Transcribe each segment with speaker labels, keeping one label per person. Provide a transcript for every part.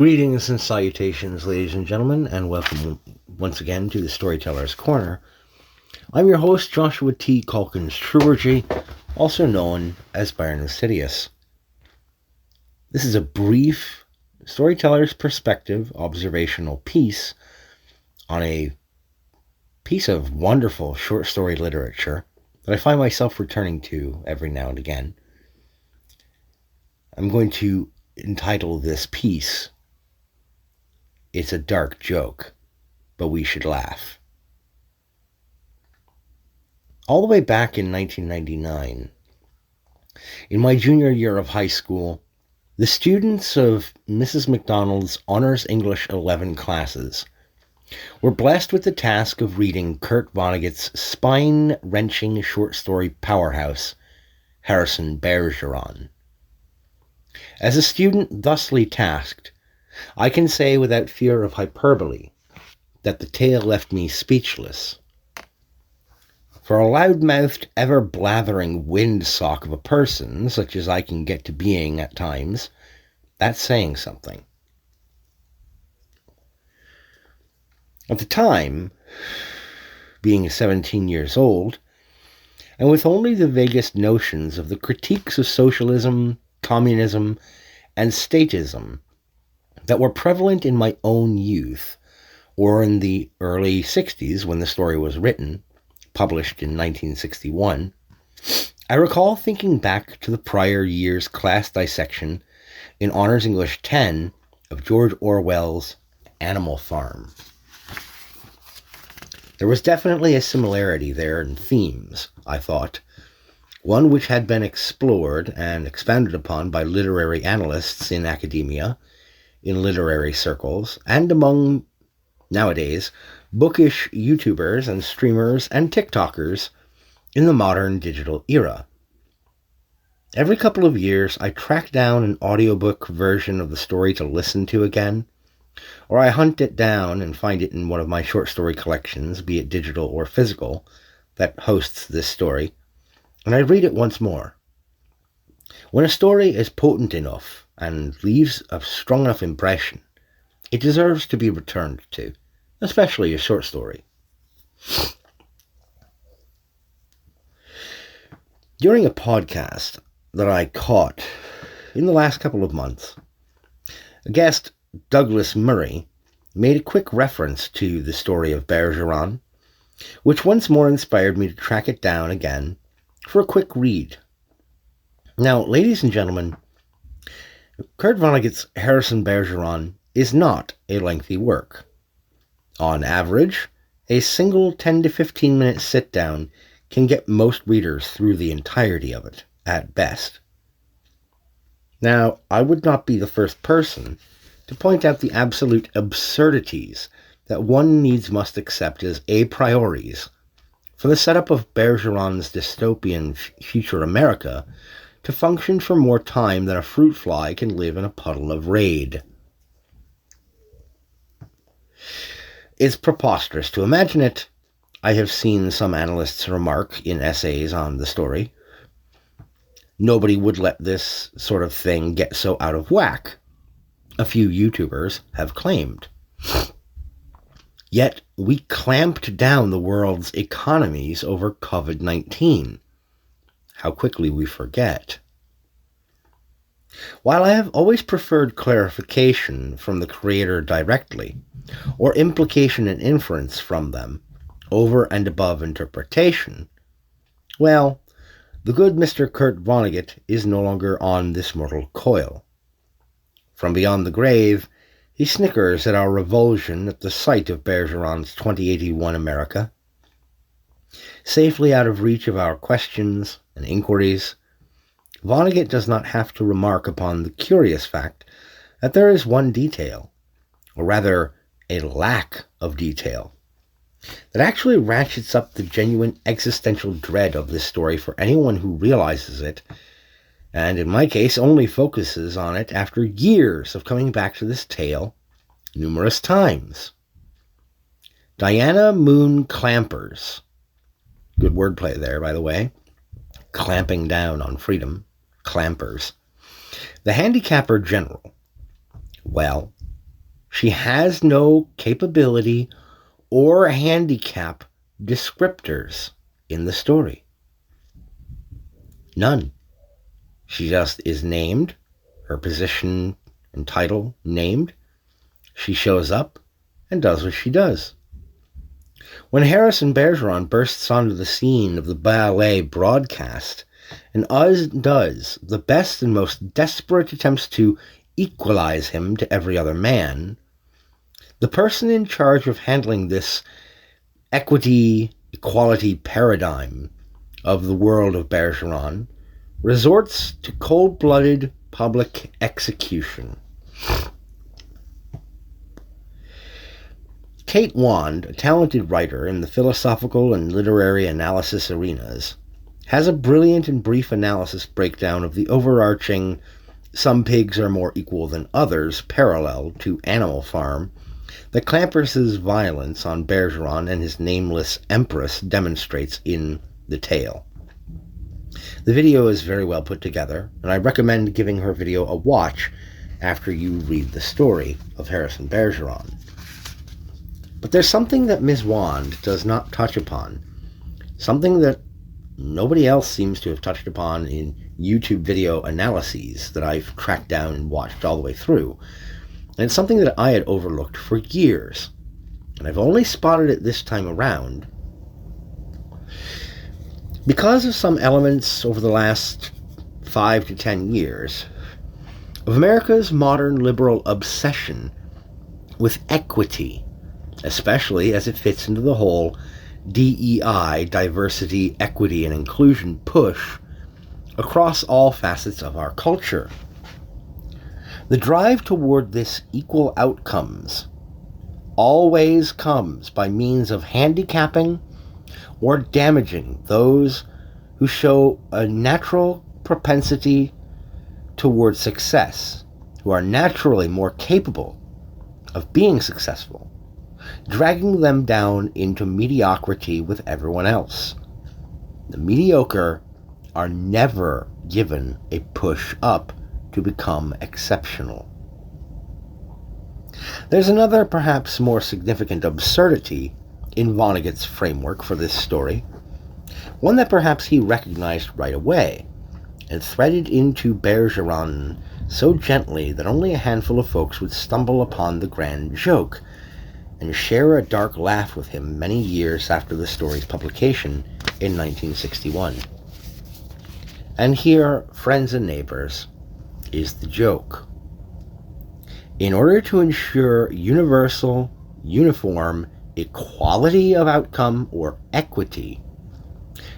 Speaker 1: Greetings and salutations, ladies and gentlemen, and welcome once again to the Storyteller's Corner. I'm your host, Joshua T. Calkins-Treworgy, also known as Byron Insidious. This is a brief storyteller's perspective observational piece on a piece of wonderful short story literature that I find myself returning to every now and again. I'm going to entitle this piece, "It's a Dark Joke, but We Should Laugh." All the way back in 1999, in my junior year of high school, the students of Mrs. McDonald's Honors English 11 classes were blessed with the task of reading Kurt Vonnegut's spine-wrenching short story powerhouse, Harrison Bergeron. As a student thusly tasked, I can say without fear of hyperbole that the tale left me speechless. For a loud-mouthed, ever-blathering windsock of a person, such as I can get to being at times, that's saying something. At the time, being 17 years old, and with only the vaguest notions of the critiques of socialism, communism, and statism that were prevalent in my own youth, or in the early 60s when the story was written, published in 1961, I recall thinking back to the prior year's class dissection in Honors English 10 of George Orwell's Animal Farm. There was definitely a similarity there in themes, I thought, one which had been explored and expounded upon by literary analysts in academia, in literary circles, and among, nowadays, bookish YouTubers and streamers and TikTokers in the modern digital era. Every couple of years, I track down an audiobook version of the story to listen to again, or I hunt it down and find it in one of my short story collections, be it digital or physical, that hosts this story, and I read it once more. When a story is potent enough and leaves a strong enough impression, it deserves to be returned to, especially a short story. During a podcast that I caught in the last couple of months, a guest, Douglas Murray, made a quick reference to the story of Bergeron, which once more inspired me to track it down again for a quick read. Now, ladies and gentlemen, Kurt Vonnegut's Harrison Bergeron is not a lengthy work. On average, a single 10 to 15 minute sit-down can get most readers through the entirety of it, at best. Now, I would not be the first person to point out the absolute absurdities that one needs must accept as a prioris for the setup of Bergeron's dystopian future America to function for more time than a fruit fly can live in a puddle of Raid. It's preposterous to imagine it. I have seen some analysts remark in essays on the story, nobody would let this sort of thing get so out of whack, a few YouTubers have claimed. Yet we clamped down the world's economies over COVID-19. How quickly we forget. While I have always preferred clarification from the creator directly, or implication and inference from them, over and above interpretation, well, the good Mr. Kurt Vonnegut is no longer on this mortal coil. From beyond the grave, he snickers at our revulsion at the sight of Bergeron's 2081 America. Safely out of reach of our questions and inquiries, Vonnegut does not have to remark upon the curious fact that there is one detail, or rather a lack of detail, that actually ratchets up the genuine existential dread of this story for anyone who realizes it, and in my case only focuses on it after years of coming back to this tale numerous times. Diana Moon Clampers, good wordplay there, by the way, clamping down on freedom, clampers, the handicapper general, well, She has no capability or handicap descriptors in the story. None. She just is named, her position and title named. She shows up and does what she does. When Harrison Bergeron bursts onto the scene of the ballet broadcast and does the best and most desperate attempts to equalize him to every other man, the person in charge of handling this equality paradigm of the world of Bergeron resorts to cold-blooded public execution. Kate Wand, a talented writer in the philosophical and literary analysis arenas, has a brilliant and brief analysis breakdown of the overarching "some pigs are more equal than others" parallel to Animal Farm that Clampers's violence on Bergeron and his nameless empress demonstrates in the tale. The video is very well put together, and I recommend giving her video a watch after you read the story of Harrison Bergeron. But there's something that Ms. Wand does not touch upon, something that nobody else seems to have touched upon in YouTube video analyses that I've tracked down and watched all the way through. And it's something that I had overlooked for years, and I've only spotted it this time around because of some elements over the last 5 to 10 years of America's modern liberal obsession with equity, especially as it fits into the whole DEI, diversity, equity, and inclusion push across all facets of our culture. The drive toward this equal outcomes always comes by means of handicapping or damaging those who show a natural propensity toward success, who are naturally more capable of being successful, dragging them down into mediocrity with everyone else. The mediocre are never given a push up to become exceptional. There's another, perhaps more significant absurdity in Vonnegut's framework for this story, one that perhaps he recognized right away, and threaded into Bergeron so gently that only a handful of folks would stumble upon the grand joke and share a dark laugh with him many years after the story's publication in 1961. And here, friends and neighbors, is the joke. In order to ensure universal, uniform equality of outcome or equity,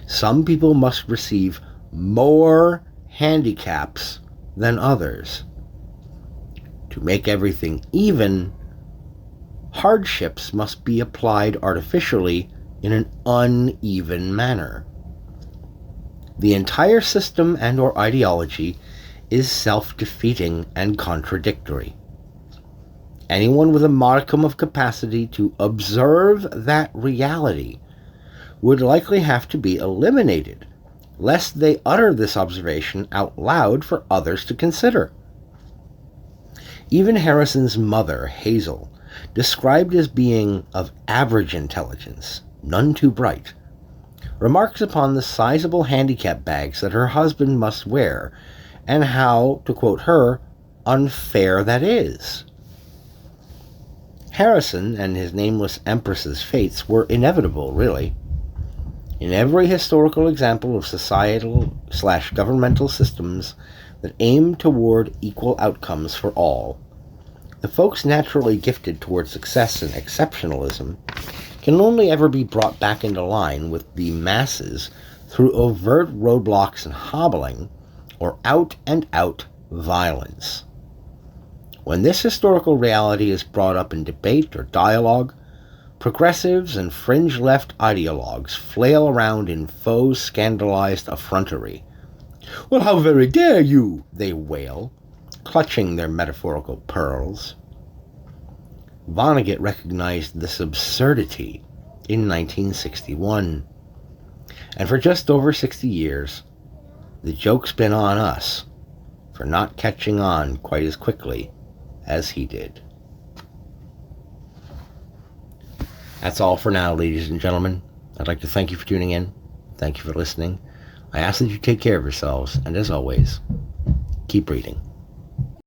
Speaker 1: some people must receive more handicaps than others. To make everything even, hardships must be applied artificially in an uneven manner. The entire system and or ideology is self-defeating and contradictory. Anyone with a modicum of capacity to observe that reality would likely have to be eliminated, lest they utter this observation out loud for others to consider. Even Harrison's mother, Hazel, described as being of average intelligence, none too bright, remarks upon the sizable handicap bags that her husband must wear, and how, to quote her, unfair that is. Harrison and his nameless empress's fates were inevitable, really. In every historical example of societal/governmental systems that aim toward equal outcomes for all, the folks naturally gifted toward success and exceptionalism can only ever be brought back into line with the masses through overt roadblocks and hobbling, or out-and-out violence. When this historical reality is brought up in debate or dialogue, progressives and fringe left ideologues flail around in faux scandalized effrontery. "Well, how very dare you!" they wail, clutching their metaphorical pearls. Vonnegut recognized this absurdity in 1961, and for just over 60 years, the joke's been on us for not catching on quite as quickly as he did. That's all for now, ladies and gentlemen. I'd like to thank you for tuning in. Thank you for listening. I ask that you take care of yourselves, and as always, keep reading.